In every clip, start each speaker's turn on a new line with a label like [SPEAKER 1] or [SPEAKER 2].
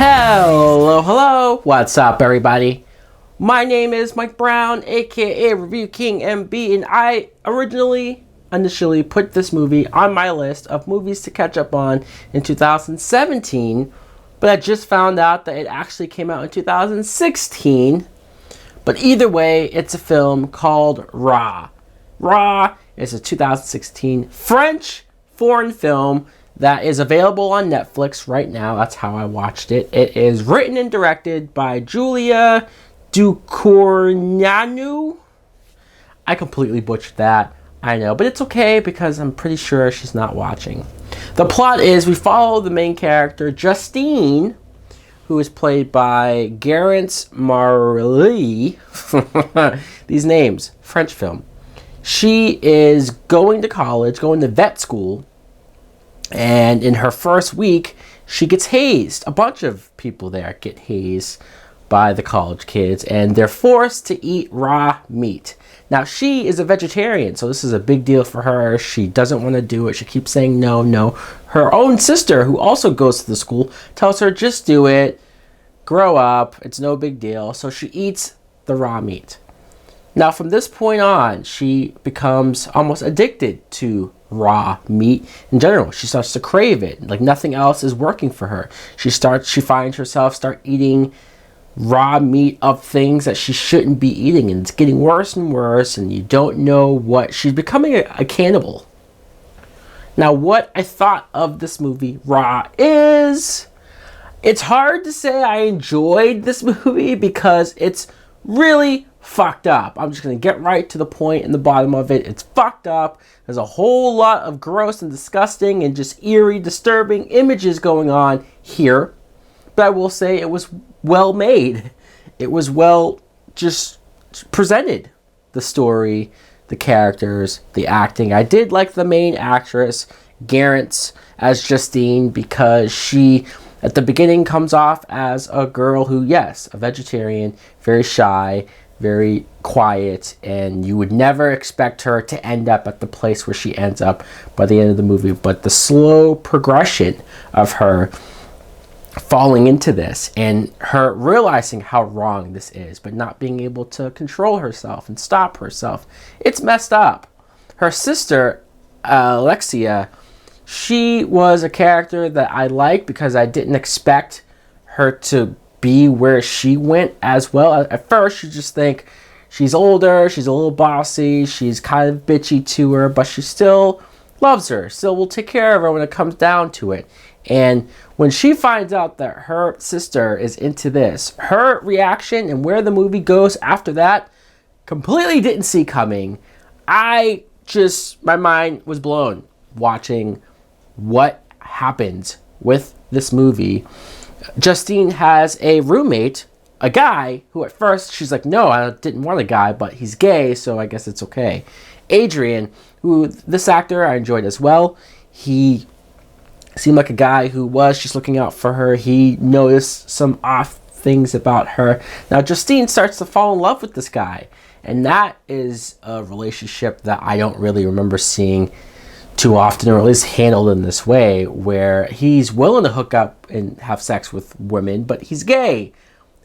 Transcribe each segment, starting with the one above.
[SPEAKER 1] Hello, what's up everybody? My name is Mike Brown, aka ReviewKingMB, and I initially put this movie on my list of movies to catch up on in 2017, but I just found out that it actually came out in 2016. But either way, it's a film called Raw. Raw is a 2016 French foreign film that is available on Netflix right now. That's how I watched it. It is written and directed by Julia Ducournau. I completely butchered that, I know, but it's okay because I'm pretty sure she's not watching. The plot is we follow the main character, Justine, who is played by Garance Marly. These names, French film. She is going to college, going to vet school, and in her first week, she gets hazed. A bunch of people there get hazed by the college kids, and they're forced to eat raw meat. Now, she is a vegetarian, so this is a big deal for her. She doesn't want to do it. She keeps saying no, no. Her own sister, who also goes to the school, tells her, just do it. Grow up. It's no big deal. So she eats the raw meat. Now, from this point on, she becomes almost addicted to raw meat in general. She starts to crave it. Like nothing else is working for her. She finds herself eating raw meat of things that she shouldn't be eating, and it's getting worse and worse, and you don't know what. She's becoming a cannibal. Now, what I thought of this movie, Raw, is it's hard to say I enjoyed this movie because it's really fucked up. I'm just going to get right to the point in the bottom of it. It's fucked up. There's a whole lot of gross and disgusting and just eerie, disturbing images going on here. But I will say it was well made. It was well just presented. The story, the characters, the acting. I did like the main actress, Garance, as Justine, because she, at the beginning, comes off as a girl who, yes, a vegetarian, very shy, very quiet, and you would never expect her to end up at the place where she ends up by the end of the movie. But the slow progression of her falling into this and her realizing how wrong this is, but not being able to control herself and stop herself, it's messed up. Her sister, Alexia, she was a character that I liked because I didn't expect her to be where she went as well. At first, you just think she's older, she's a little bossy, she's kind of bitchy to her, but she still loves her, still will take care of her when it comes down to it. And when she finds out that her sister is into this, her reaction and where the movie goes after that, completely didn't see coming. My mind was blown watching what happens with this movie. Justine has a roommate, a guy, who at first she's like, no, I didn't want a guy, but he's gay, so I guess it's okay. Adrian, who this actor I enjoyed as well. He seemed like a guy who was just looking out for her. He noticed some off things about her. Now, Justine starts to fall in love with this guy, and that is a relationship that I don't really remember seeing too often, or at least handled in this way, where he's willing to hook up and have sex with women, but he's gay.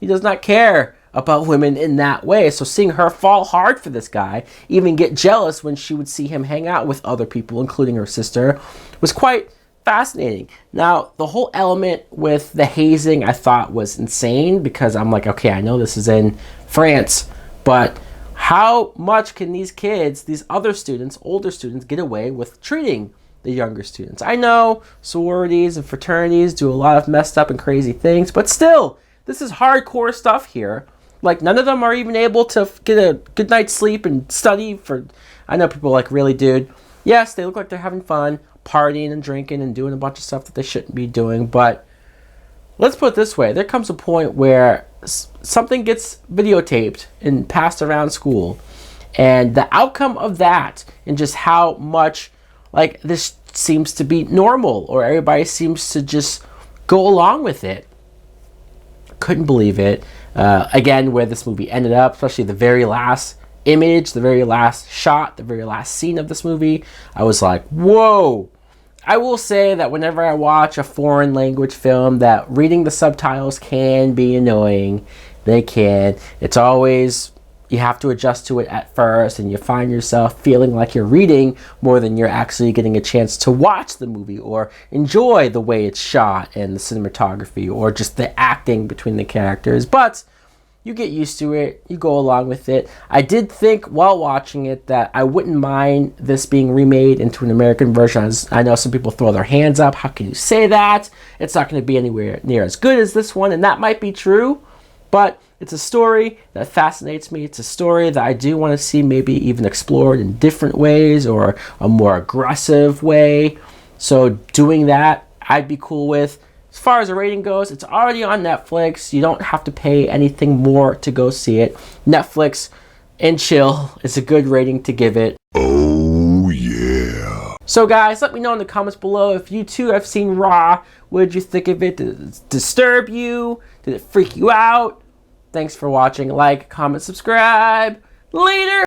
[SPEAKER 1] He does not care about women in that way. So seeing her fall hard for this guy, even get jealous when she would see him hang out with other people, including her sister, was quite fascinating. Now, the whole element with the hazing I thought was insane, because I'm like, okay, I know this is in France, but how much can these kids, these other students, older students, get away with treating the younger students? I know sororities and fraternities do a lot of messed up and crazy things, but still, this is hardcore stuff here. Like, none of them are even able to get a good night's sleep and study for... I know people like, really, dude? Yes, they look like they're having fun, partying and drinking and doing a bunch of stuff that they shouldn't be doing, but let's put it this way. There comes a point where something gets videotaped and passed around school, and the outcome of that, and just how much like this seems to be normal, or everybody seems to just go along with it. Couldn't believe it. Again, where this movie ended up, especially the very last image, the very last shot, the very last scene of this movie, I was like, whoa. I will say that whenever I watch a foreign language film, that reading the subtitles can be annoying. They can. It's always, you have to adjust to it at first, and you find yourself feeling like you're reading more than you're actually getting a chance to watch the movie or enjoy the way it's shot and the cinematography or just the acting between the characters. But you get used to it. You go along with it. I did think while watching it that I wouldn't mind this being remade into an American version. I know some people throw their hands up. How can you say that? It's not going to be anywhere near as good as this one, and that might be true. But it's a story that fascinates me. It's a story that I do want to see maybe even explored in different ways or a more aggressive way. So doing that, I'd be cool with. As far as the rating goes, it's already on Netflix. You don't have to pay anything more to go see it. Netflix and chill is a good rating to give it.
[SPEAKER 2] Oh, yeah.
[SPEAKER 1] So guys, let me know in the comments below if you too have seen Raw. What did you think of it? Did it disturb you? Did it freak you out? Thanks for watching. Like, comment, subscribe. Later!